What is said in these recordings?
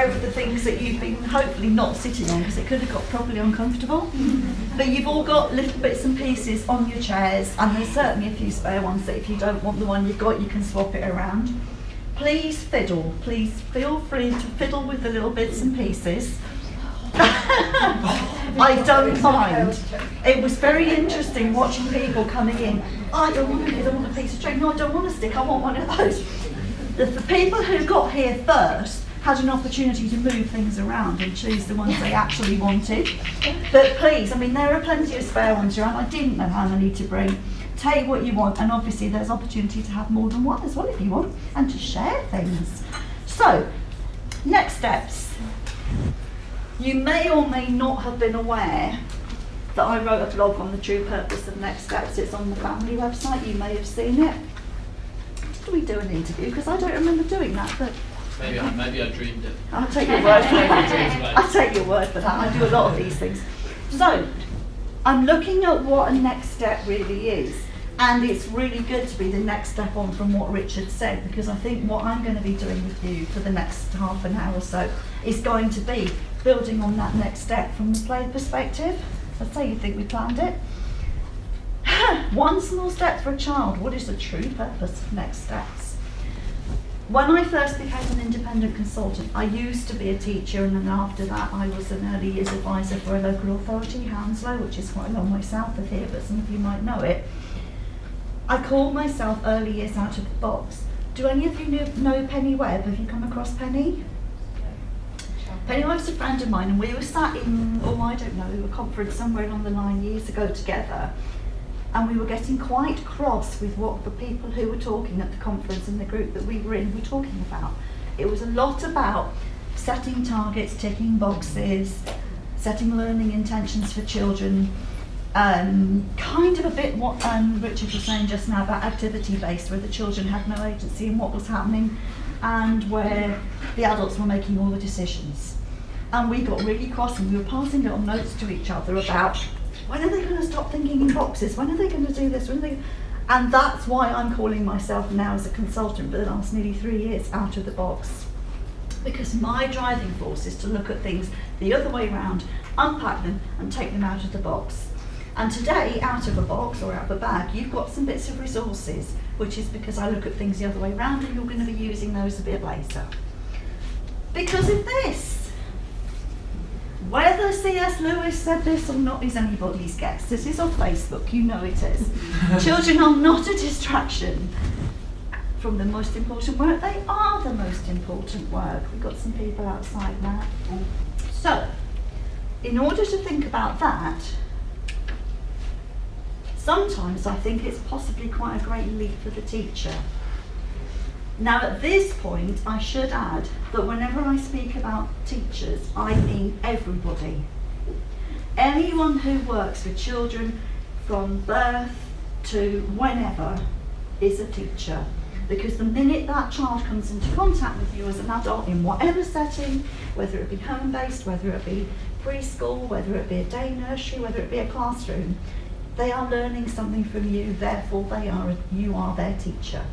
over the things that you've been hopefully not sitting on, because it could have got properly uncomfortable. But you've all got little bits and pieces on your chairs, and there's certainly a few spare ones that if you don't want the one you've got, you can swap it around. Please fiddle. Please feel free to fiddle with the little bits and pieces. I don't mind. It was very interesting watching people coming in. I don't want a piece of string. No, I don't want a stick. I want one of those. The people who got here first had an opportunity to move things around and choose the ones they actually wanted. But please, I mean, there are plenty of spare ones around. I didn't know how many to bring. Take what you want, and obviously there's opportunity to have more than one as well if you want, and to share things. So, next steps. You may or may not have been aware that I wrote a blog on the true purpose of next steps. It's on the family website. You may have seen it. Did we do an interview? Because I don't remember doing that, but maybe I dreamed it. I'll take your word for it. I'll take your word for that. I do a lot of these things. So, I'm looking at what a next step really is. And it's really good to be the next step on from what Richard said, because I think what I'm going to be doing with you for the next half an hour or so is going to be building on that next step from the play perspective. Let's say you think we planned it. One small step for a child. What is the true purpose of next steps? When I first became an independent consultant, I used to be a teacher, and then after that I was an early years advisor for a local authority, Hounslow, which is quite a long way south of here, but some of you might know it. I called myself early years out of the box. Do any of you know Penny Webb? Have you come across Penny? Penny Webb's a friend of mine, and we were sat in, a conference somewhere along the line years ago together, and we were getting quite cross with what the people who were talking at the conference and the group that we were in were talking about. It was a lot about setting targets, ticking boxes, setting learning intentions for children, kind of a bit what Richard was saying just now about activity-based, where the children had no agency in what was happening and where the adults were making all the decisions. And we got really cross, and we were passing little notes to each other about when are they going to stop thinking in boxes, when are they going to do this, and that's why I'm calling myself now as a consultant for the last nearly 3 years out of the box. Because my driving force is to look at things the other way around, unpack them and take them out of the box. And today, out of a box or out of a bag, you've got some bits of resources, which is because I look at things the other way around, and you're going to be using those a bit later. Because of this. Whether C.S. Lewis said this or not is anybody's guess. This is on Facebook, you know it is. Children are not a distraction from the most important work. They are the most important work. We've got some people outside now. So, in order to think about that, sometimes I think it's possibly quite a great leap for the teacher. Now at this point, I should add that whenever I speak about teachers, I mean everybody. Anyone who works with children from birth to whenever is a teacher. Because the minute that child comes into contact with you as an adult in whatever setting, whether it be home-based, whether it be preschool, whether it be a day nursery, whether it be a classroom, they are learning something from you, therefore you are their teacher.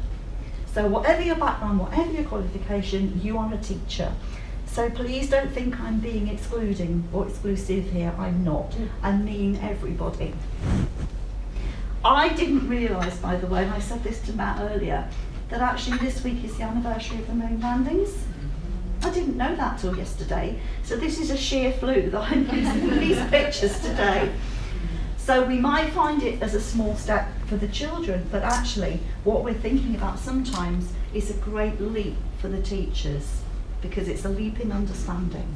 So whatever your background, whatever your qualification, you are a teacher. So please don't think I'm being excluding or exclusive here. I'm not. I mean everybody. I didn't realise, by the way, and I said this to Matt earlier, that actually this week is the anniversary of the moon landings. I didn't know that till yesterday. So this is a sheer fluke that I'm using these pictures today. So we might find it as a small step for the children, but actually what we're thinking about sometimes is a great leap for the teachers, because it's a leap in understanding.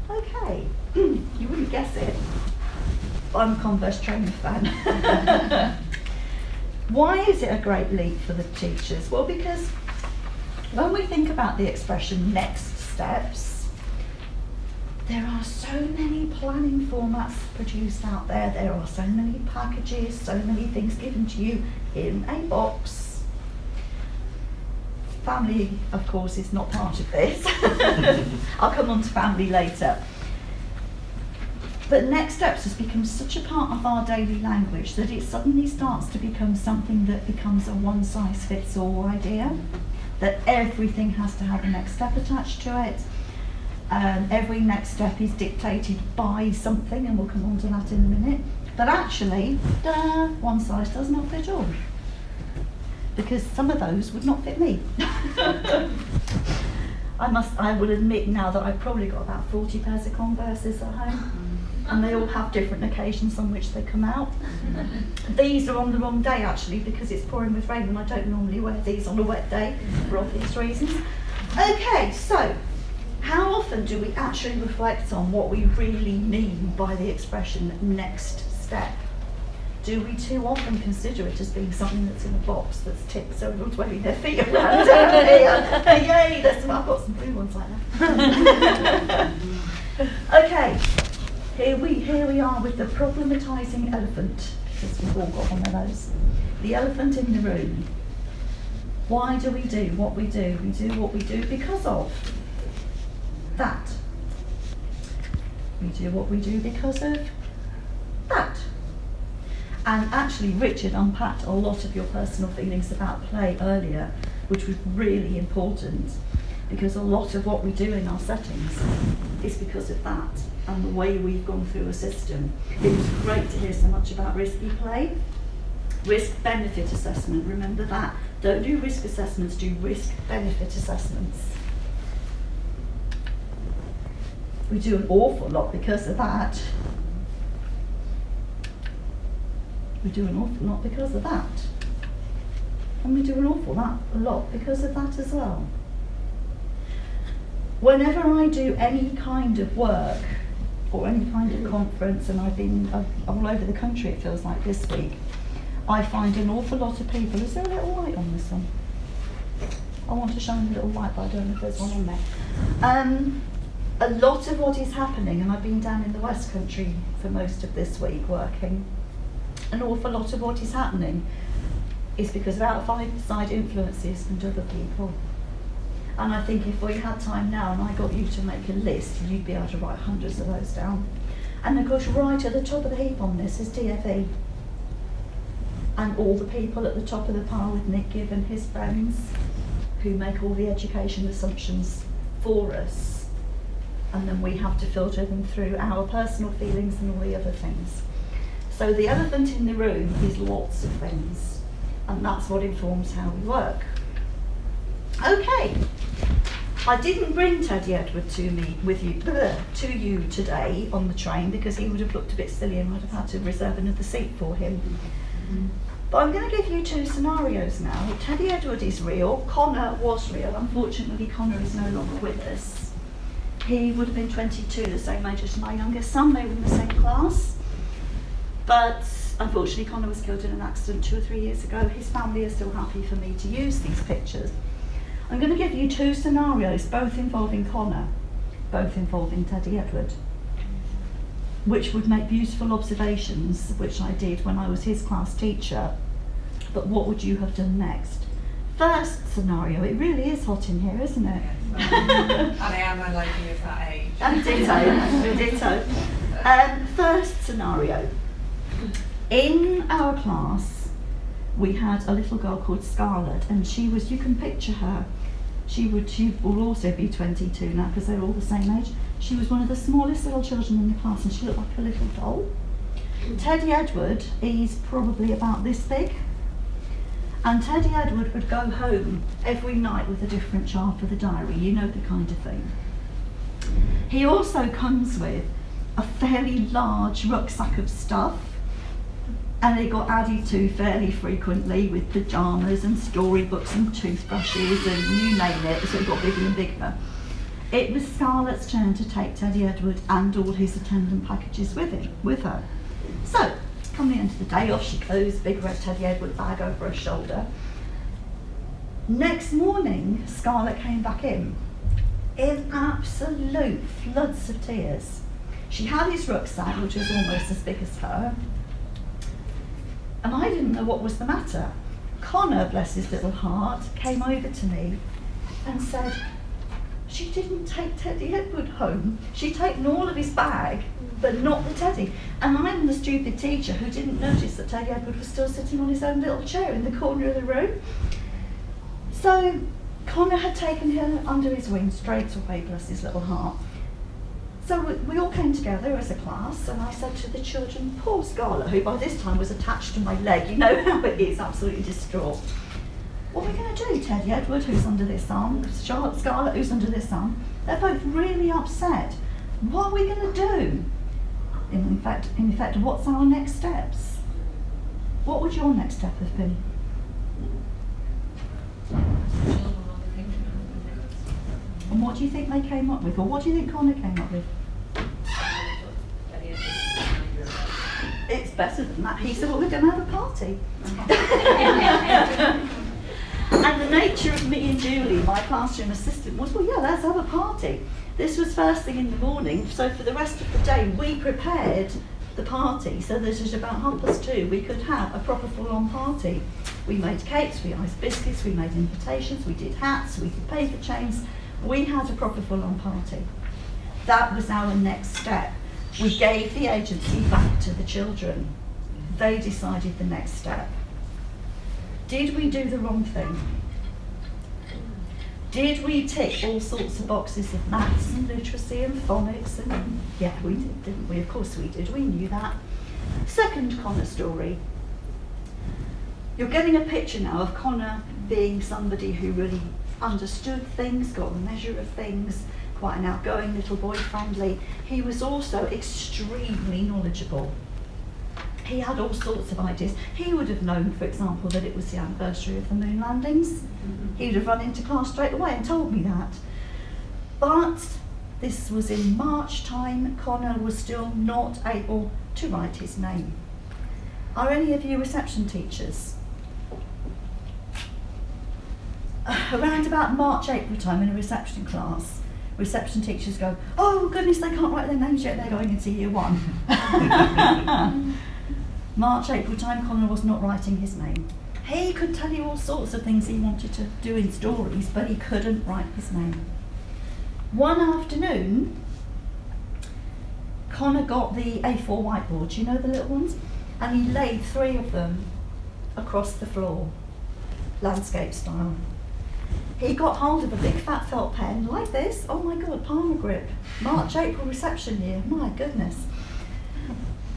Okay, you wouldn't guess it, but I'm a Converse trainer fan. Why is it a great leap for the teachers? Well, because when we think about the expression next steps, there are so many planning formats produced out there. There are so many packages, so many things given to you in a box. Family, of course, is not part of this. I'll come on to family later. But next steps has become such a part of our daily language that it suddenly starts to become something that becomes a one-size-fits-all idea. that everything has to have a next step attached to it. Every next step is dictated by something, and we'll come on to that in a minute. But actually, one size does not fit all, because some of those would not fit me. I will admit now that I've probably got about 40 pairs of Converses at home, and they all have different occasions on which they come out. These are on the wrong day actually, because it's pouring with rain and I don't normally wear these on a wet day for obvious reasons. Okay, so how often do we actually reflect on what we really mean by the expression next step? Do we too often consider it as being something that's in a box that's ticked so everyone's waving their feet around down here? Yay, I've got some blue ones like that. Okay, here we are with the problematising elephant, because we've all got one of those. The elephant in the room. Why do we do what we do? We do what we do because of that. We do what we do because of that. And actually, Richard unpacked a lot of your personal feelings about play earlier, which was really important, because a lot of what we do in our settings is because of that and the way we've gone through a system. It was great to hear so much about risky play. Risk-benefit assessment, remember that. Don't do risk assessments, do risk-benefit assessments. We do an awful lot because of that. We do an awful lot because of that. And we do an awful lot because of that as well. Whenever I do any kind of work or any kind of conference, and I've been all over the country, it feels like this week, I find an awful lot of people. Is there a little light on this one? I want to shine a little light, but I don't know if there's one on there. A lot of what is happening, and I've been down in the West Country for most of this week working, an awful lot of what is happening is because of outside influences and other people. And I think if we had time now and I got you to make a list, you'd be able to write hundreds of those down. And of course, right at the top of the heap on this is DFE. And all the people at the top of the pile with Nick Gibb and his friends who make all the education assumptions for us. And then we have to filter them through our personal feelings and all the other things. So the elephant in the room is lots of things, and that's what informs how we work. Okay, I didn't bring Teddy Edward to you today on the train, because he would have looked a bit silly and I'd have had to reserve another seat for him. But I'm going to give you two scenarios now. Teddy Edward is real, Connor was real. Unfortunately, Connor is no longer with us. He would have been 22, the same age as my youngest son. They were in the same class. But unfortunately, Connor was killed in an accident 2 or 3 years ago. His family are still happy for me to use these pictures. I'm going to give you two scenarios, both involving Connor, both involving Teddy Edward, which would make beautiful observations, which I did when I was his class teacher. But what would you have done next? First scenario, it really is hot in here, isn't it? And I am a lady of that age. And ditto. First scenario. In our class, we had a little girl called Scarlett, and she was, you can picture her, she will also be 22 now because they're all the same age. She was one of the smallest little children in the class, and she looked like a little doll. Teddy Edward is probably about this big, and Teddy Edward would go home every night with a different child for the diary, you know, the kind of thing. He also comes with a fairly large rucksack of stuff, and it got added to fairly frequently with pyjamas and storybooks and toothbrushes and you name it, so it got bigger and bigger. It was Scarlett's turn to take Teddy Edward and all his attendant packages with her. So, come the end of the day, off she goes, big red Teddy Edward bag over her shoulder. Next morning, Scarlett came back in absolute floods of tears. She had his rucksack, which was almost as big as her, and I didn't know what was the matter. Connor, bless his little heart, came over to me and said, she didn't take Teddy Edward home. She'd taken all of his bag, but not the Teddy. And I'm the stupid teacher who didn't notice that Teddy Edward was still sitting on his own little chair in the corner of the room. So Connor had taken her under his wing straight away, bless his little heart. So we all came together as a class, and I said to the children, poor Scarlett, who by this time was attached to my leg, you know how it is, absolutely distraught. What are we going to do? Teddy Edward, who's under this arm, Scarlett, who's under this arm, they're both really upset. What are we going to do? In effect, what's our next steps? What would your next step have been? And what do you think they came up with? Or what do you think Connor came up with? It's better than that. He said, well, we're going to have a party. And the nature of me and Julie, my classroom assistant, was, well, yeah, let's have a party. This was first thing in the morning, so for the rest of the day, we prepared the party so that at about 2:30 we could have a proper full-on party. We made cakes, we iced biscuits, we made invitations, we did hats, we did paper chains. We had a proper full-on party. That was our next step. We gave the agency back to the children. They decided the next step. Did we do the wrong thing? Did we tick all sorts of boxes of maths and literacy and phonics? And yeah, we did, didn't we? Of course we did. We knew that. Second Connor story. You're getting a picture now of Connor being somebody who really understood things, got the measure of things, quite an outgoing little boy, friendly. He was also extremely knowledgeable. He had all sorts of ideas. He would have known, for example, that it was the anniversary of the moon landings. He would have run into class straight away and told me that. But this was in March time. Connor was still not able to write his name. Are any of you reception teachers? Around about March, April time in a reception class, reception teachers go, oh goodness, they can't write their names yet, they're going into year 1. March, April time, Connor was not writing his name. He could tell you all sorts of things he wanted to do in stories, but he couldn't write his name. One afternoon, Connor got the A4 whiteboards, you know the little ones? And he laid 3 of them across the floor, landscape style. He got hold of a big fat felt pen like this, oh my God, palmer grip, March, April reception year, my goodness.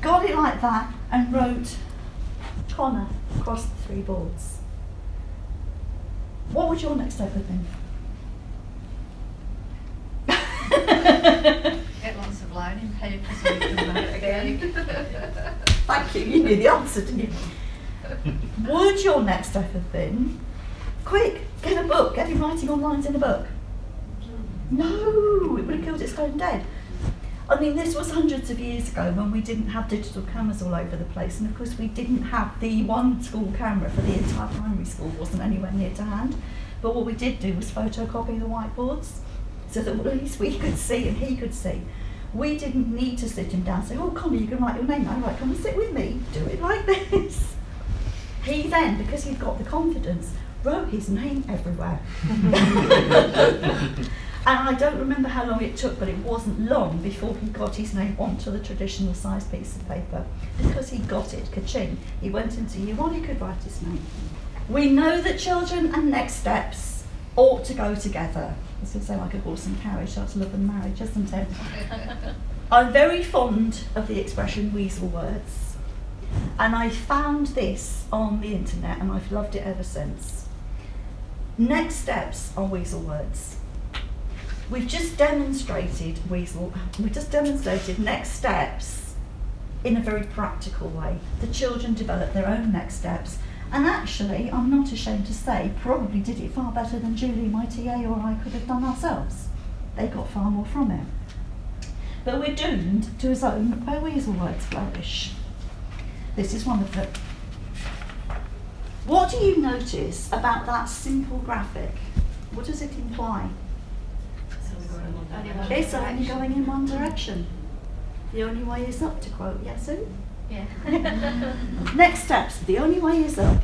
Got it like that and wrote Connor across the 3 boards. What would your next step have been? Get lots of lining paper so you can write again. Thank you, you knew the answer, didn't you? Would your next step have been, quick, get a book, get him writing on lines in a book? No, it would have killed it stone dead. I mean, this was hundreds of years ago when we didn't have digital cameras all over the place, and of course we didn't have the one school camera for the entire primary school, wasn't anywhere near to hand. But what we did do was photocopy the whiteboards so that at least we could see and he could see. We didn't need to sit him down and say, oh Connor, you can write your name now, right, come and sit with me, do it like this. He then, because he'd got the confidence, wrote his name everywhere. And I don't remember how long it took, but it wasn't long before he got his name onto the traditional size piece of paper. Because he got it, ka-ching. He went into year 1, he could write his name. We know that children and next steps ought to go together. This will sound like a horse and carriage, that's love and marriage, isn't it? I'm very fond of the expression weasel words. And I found this on the internet and I've loved it ever since. Next steps are weasel words. We've just demonstrated next steps in a very practical way. The children developed their own next steps, and actually, I'm not ashamed to say, probably did it far better than Julie, my TA, or I could have done ourselves. They got far more from it. But we're doomed to a zone where weasel words flourish. This is one of them. What do you notice about that simple graphic? What does it imply? It's only going in one direction. The only way is up, to quote Yasu. Yeah. Next steps, the only way is up.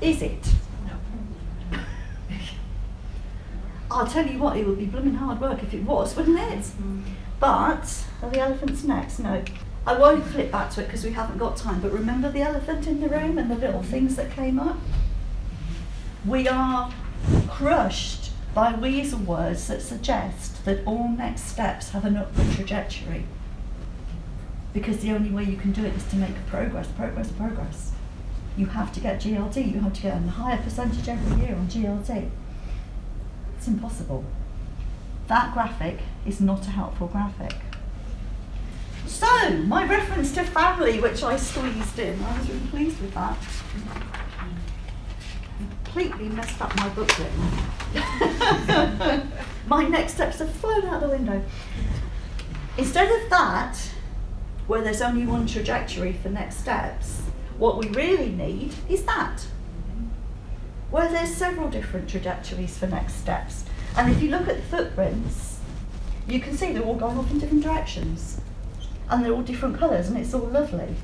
Is it? No. I'll tell you what, it would be blooming hard work if it was, wouldn't it? But, are the elephants next? No. I won't flip back to it because we haven't got time, but remember the elephant in the room and the little things that came up? We are crushed by weasel words that suggest that all next steps have an upward trajectory. Because the only way you can do it is to make progress. You have to get GLD, you have to get a higher percentage every year on GLD. It's impossible. That graphic is not a helpful graphic. So, my reference to family, which I squeezed in, I was really pleased with that. Completely messed up my booklet. My next steps have flown out the window. Instead of that, where there's only one trajectory for next steps, what we really need is that, where there's several different trajectories for next steps. And if you look at the footprints, you can see they're all going off in different directions. And they're all different colours, and it's all lovely.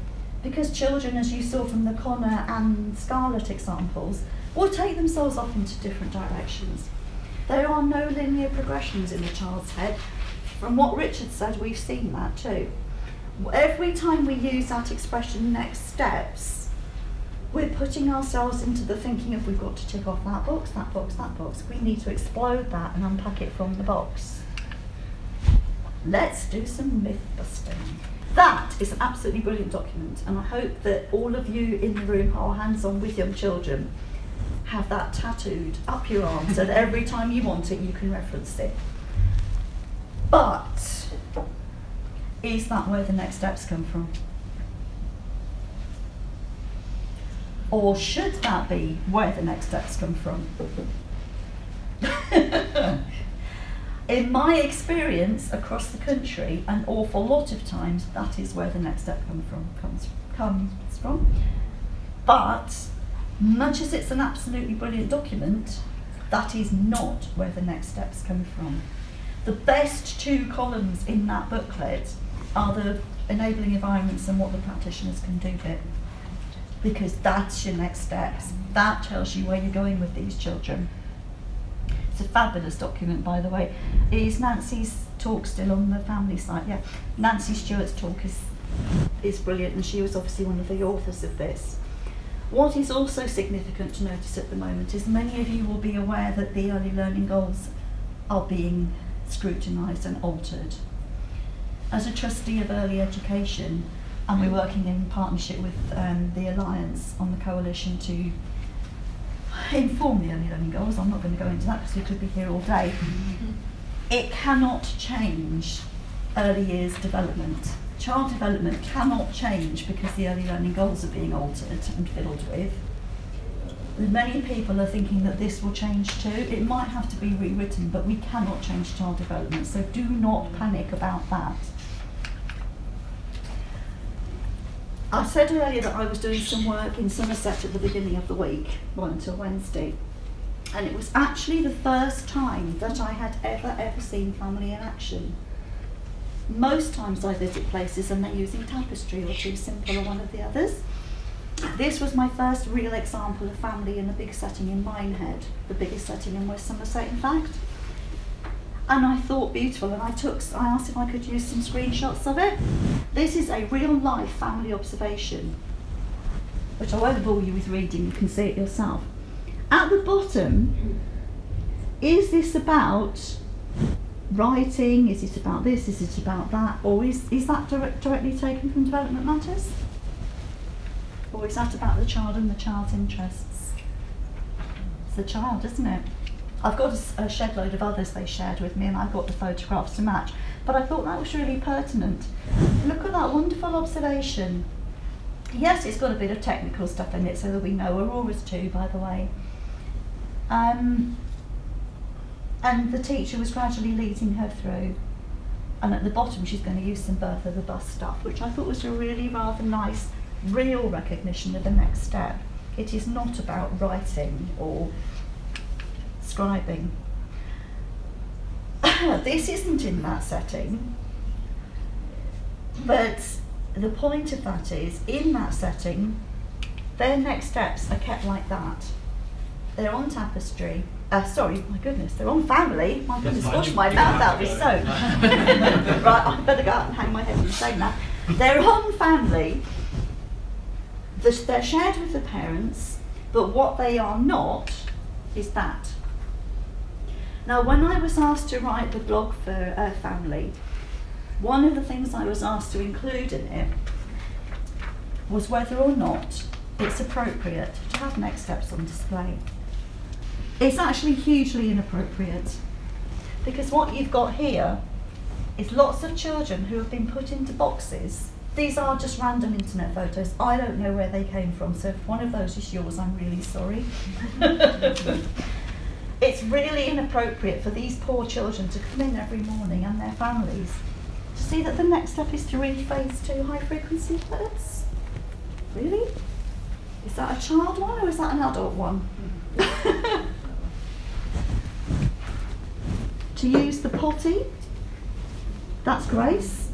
Because children, as you saw from the Connor and Scarlett examples, will take themselves off into different directions. There are no linear progressions in the child's head. From what Richard said, we've seen that too. Every time we use that expression, next steps, we're putting ourselves into the thinking of we've got to tick off that box, that box, that box. We need to explode that and unpack it from the box. Let's do some myth busting. That is an absolutely brilliant document, and I hope that all of you in the room who are hands-on with young children have that tattooed up your arm so that every time you want it, you can reference it. But is that where the next steps come from? Or should that be where the next steps come from? In my experience across the country, an awful lot of times that is where the next step comes from. But much as it's an absolutely brilliant document, that is not where the next steps come from. The best two columns in that booklet are the enabling environments and what the practitioners can do bit. Because that's your next steps. That tells you where you're going with these children. It's a fabulous document, by the way. Is Nancy's talk still on the family site? Yeah. Nancy Stewart's talk is brilliant, and she was obviously one of the authors of this. What is also significant to notice at the moment is many of you will be aware that the early learning goals are being scrutinised and altered. As a trustee of early education, and we're working in partnership with the Alliance on the coalition to inform the early learning goals. I'm not going to go into that because we could be here all day. It cannot change early years development. Child development cannot change because the early learning goals are being altered and fiddled with. Many people are thinking that this will change too. It might have to be rewritten, but we cannot change child development, so do not panic about that. I said earlier that I was doing some work in Somerset at the beginning of the week, well, until Wednesday, and it was actually the first time that I had ever seen family in action. Most times I visit places and they're using tapestry or too simple or one of the others. This was my first real example of family in a big setting in Minehead, the biggest setting in West Somerset in fact. And I thought beautiful, and I asked if I could use some screenshots of it. This is a real life family observation, which I won't bore you with reading, you can see it yourself. At the bottom, is this about writing? Is it about this? Is it about that? Or is that directly taken from Development Matters? Or is that about the child and the child's interests? It's the child, isn't it? I've got a shed load of others they shared with me, and I've got the photographs to match. But I thought that was really pertinent. Look at that wonderful observation. Yes, it's got a bit of technical stuff in it, so that we know Aurora's too, by the way. And the teacher was gradually leading her through. And at the bottom, she's going to use some Bertha the Bus stuff, which I thought was a really rather nice, real recognition of the next step. It is not about writing or scribing. This isn't in that setting, but the point of that is, in that setting, their next steps are kept like that. They're on tapestry. My goodness, they're on family. My goodness, wash my mouth out with soap. Right, I better go out and hang my head in saying that. They're on family. They're shared with the parents, but what they are not is that. Now, when I was asked to write the blog for a family, one of the things I was asked to include in it was whether or not it's appropriate to have next steps on display. It's actually hugely inappropriate, because what you've got here is lots of children who have been put into boxes. These are just random internet photos. I don't know where they came from, so if one of those is yours, I'm really sorry. It's really inappropriate for these poor children to come in every morning, and their families, to see that the next step is to read phase 2 high frequency alerts. Really? Is that a child one or is that an adult one? To use the potty, that's Grace.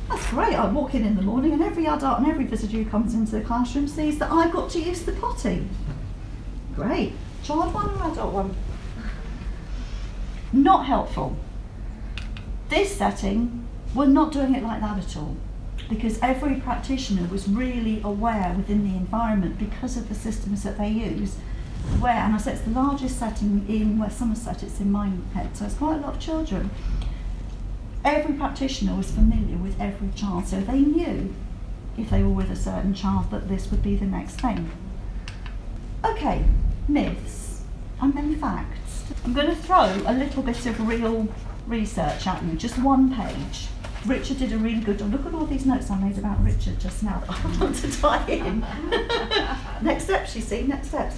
That's great. I walk in the morning and every adult and every visitor who comes into the classroom sees that I've got to use the potty. Great. Child one or adult one? Not helpful. This setting, we're not doing it like that at all, because every practitioner was really aware within the environment, because of the systems that they use, where, and I said it's the largest setting in West Somerset, it's in Minehead, so it's quite a lot of children. Every practitioner was familiar with every child, so they knew if they were with a certain child that this would be the next thing. Okay, myths and then facts. I'm going to throw a little bit of real research at you, just one page. Richard did a really good job. Look at all these notes I made about Richard just now that I want to tie in. Next steps, you see, next steps.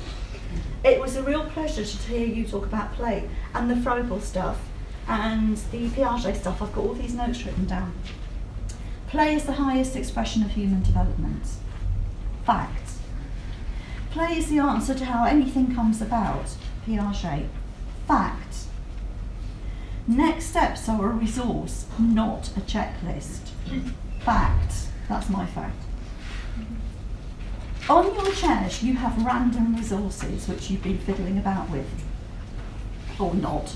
It was a real pleasure to hear you talk about play and the Frobel stuff and the Piaget stuff. I've got all these notes written down. Play is the highest expression of human development. Fact. Play is the answer to how anything comes about. Piaget. Fact. Next steps are a resource, not a checklist. Fact. That's my fact. On your chairs, you have random resources which you've been fiddling about with. Or not.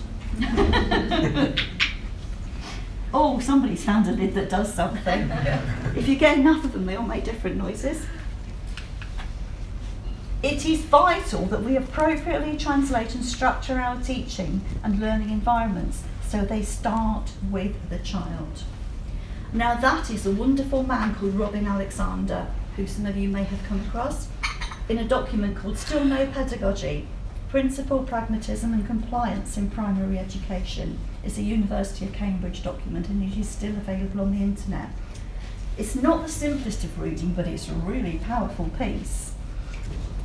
Oh, somebody's found a lid that does something. If you get enough of them, they all make different noises. It is vital that we appropriately translate and structure our teaching and learning environments so they start with the child. Now that is a wonderful man called Robin Alexander, who some of you may have come across, in a document called Still No Pedagogy, Principle, Pragmatism and Compliance in Primary Education. It's a University of Cambridge document and it is still available on the internet. It's not the simplest of reading, but it's a really powerful piece.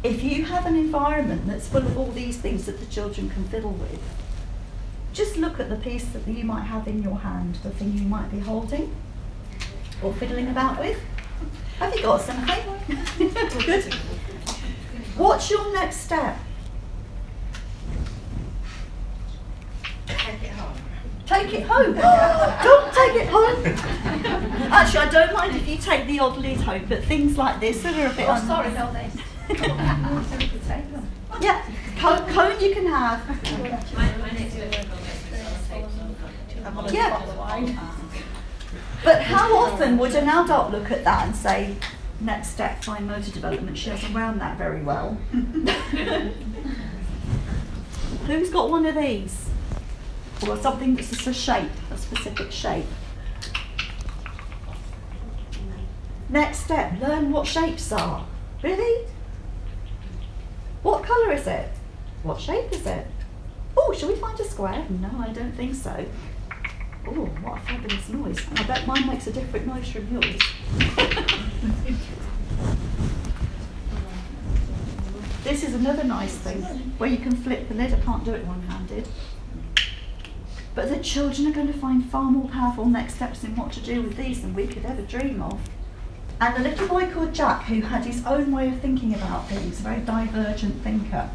If you have an environment that's full of all these things that the children can fiddle with, just look at the piece that you might have in your hand, the thing you might be holding or fiddling about with. Have you got something? Good. What's your next step? Take it home. Take it home. Don't take it home. Actually, I don't mind if you take the odd lid home, but things like this that are a bit. Oh, sorry, no, they. So we could take them. Yeah, cone you can have. My next step Yeah. But how often would an adult look at that and say, next step, fine motor development? She doesn't round that very well. Who's got one of these? Or something that's just a shape, a specific shape. Next step, learn what shapes are. Really? What colour is it? What shape is it? Oh, shall we find a square? No, I don't think so. Oh, what a fabulous noise. I bet mine makes a different noise from yours. This is another nice thing, where you can flip the lid. I can't do it one-handed. But the children are going to find far more powerful next steps in what to do with these than we could ever dream of. And a little boy called Jack, who had his own way of thinking about things, a very divergent thinker,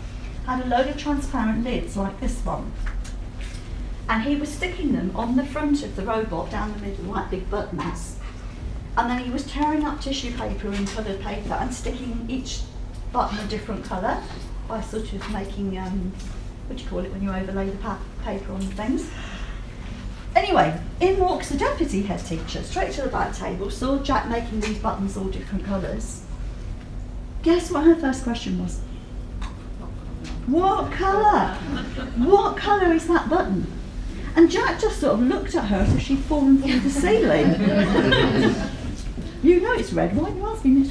had a load of transparent lids like this one. And he was sticking them on the front of the robot down the middle like big buttons. And then he was tearing up tissue paper and coloured paper and sticking each button a different colour by sort of making, what do you call it when you overlay the paper on the things? Anyway, in walks the deputy head teacher, straight to the back table, saw Jack making these buttons all different colours. Guess what her first question was? What colour? What colour is that button? And Jack just sort of looked at her as if she'd fallen through the ceiling. You know it's red, why are you asking me?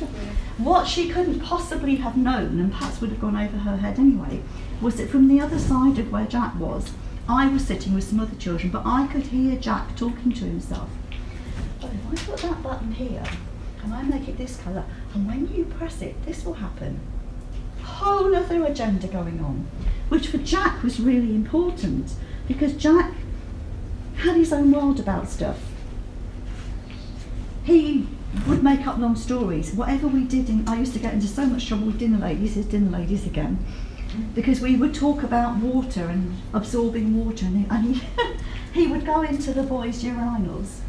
What she couldn't possibly have known, and perhaps would have gone over her head anyway, was that from the other side of where Jack was, I was sitting with some other children, but I could hear Jack talking to himself. But if I put that button here, and I make it this colour, and when you press it, this will happen. Whole other agenda going on, which for Jack was really important, because Jack had his own world about stuff. He would make up long stories. Whatever we did, I used to get into so much trouble with dinner ladies again, because we would talk about water and absorbing water, and he would go into the boys' urinals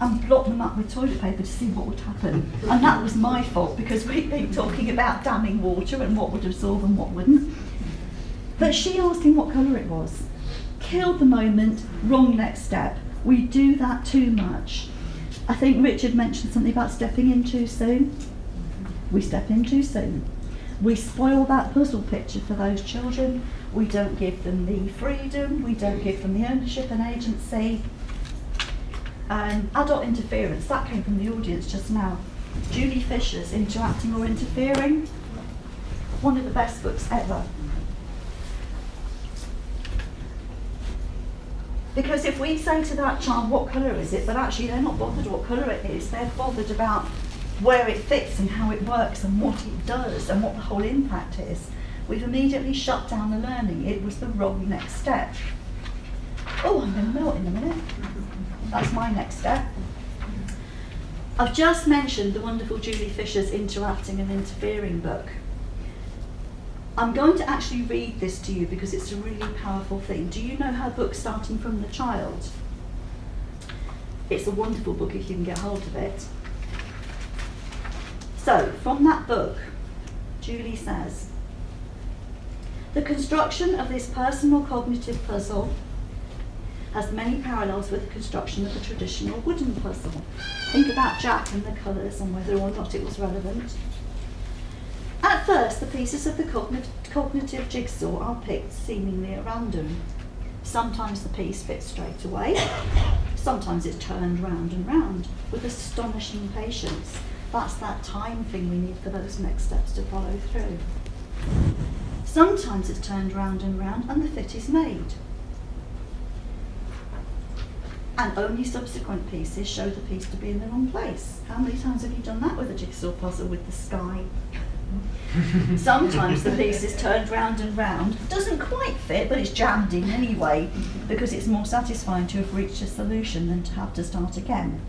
and block them up with toilet paper to see what would happen. And that was my fault, because we'd been talking about damming water and what would absorb and what wouldn't. But she asked him what colour it was. Killed the moment, wrong next step. We do that too much. I think Richard mentioned something about stepping in too soon. We step in too soon. We spoil that puzzle picture for those children. We don't give them the freedom, we don't give them the ownership and agency. Adult interference, that came from the audience just now. Julie Fisher's Interacting or Interfering, one of the best books ever. Because if we say to that child, what colour is it, but actually they're not bothered what colour it is, they're bothered about where it fits and how it works and what it does and what the whole impact is, we've immediately shut down the learning. It was the wrong next step. Oh, I'm going to melt in a minute. That's my next step. I've just mentioned the wonderful Julie Fisher's Interacting and Interfering book. I'm going to actually read this to you because it's a really powerful thing. Do you know her book, Starting from the Child? It's a wonderful book if you can get hold of it. So, from that book, Julie says, the construction of this personal cognitive puzzle has many parallels with the construction of a traditional wooden puzzle. Think about Jack and the colours and whether or not it was relevant. At first, the pieces of the cognitive jigsaw are picked seemingly at random. Sometimes the piece fits straight away, sometimes it's turned round and round with astonishing patience. That's that time thing we need for those next steps to follow through. Sometimes it's turned round and round and the fit is made. And only subsequent pieces show the piece to be in the wrong place. How many times have you done that with a jigsaw puzzle with the sky? Sometimes the piece is turned round and round, doesn't quite fit, but it's jammed in anyway, because it's more satisfying to have reached a solution than to have to start again.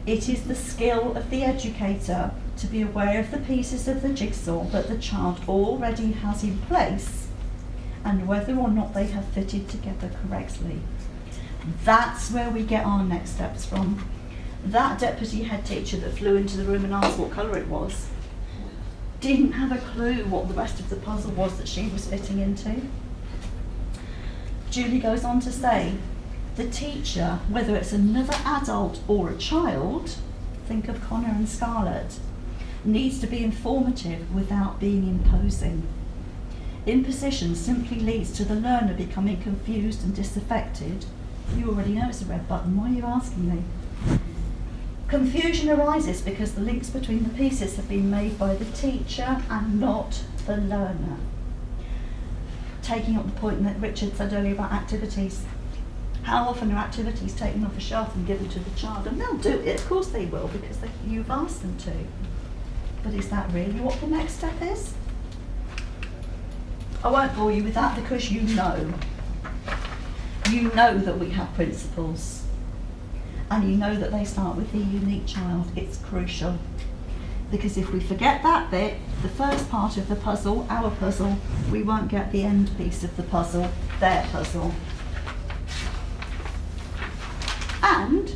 It is the skill of the educator to be aware of the pieces of the jigsaw that the child already has in place and whether or not they have fitted together correctly. That's where we get our next steps from. That deputy head teacher that flew into the room and asked what colour it was didn't have a clue what the rest of the puzzle was that she was fitting into. Julie goes on to say, the teacher, whether it's another adult or a child, think of Connor and Scarlett, needs to be informative without being imposing. Imposition simply leads to the learner becoming confused and disaffected. You already know it's a red button, why are you asking me? Confusion arises because the links between the pieces have been made by the teacher and not the learner. Taking up the point that Richard said earlier about activities. How often are activities taken off a shelf and given to the child? And they'll do it, of course they will, because you've asked them to. But is that really what the next step is? I won't bore you with that because you know. You know that we have principles. And you know that they start with the unique child. It's crucial. Because if we forget that bit, the first part of the puzzle, our puzzle, we won't get the end piece of the puzzle, their puzzle. And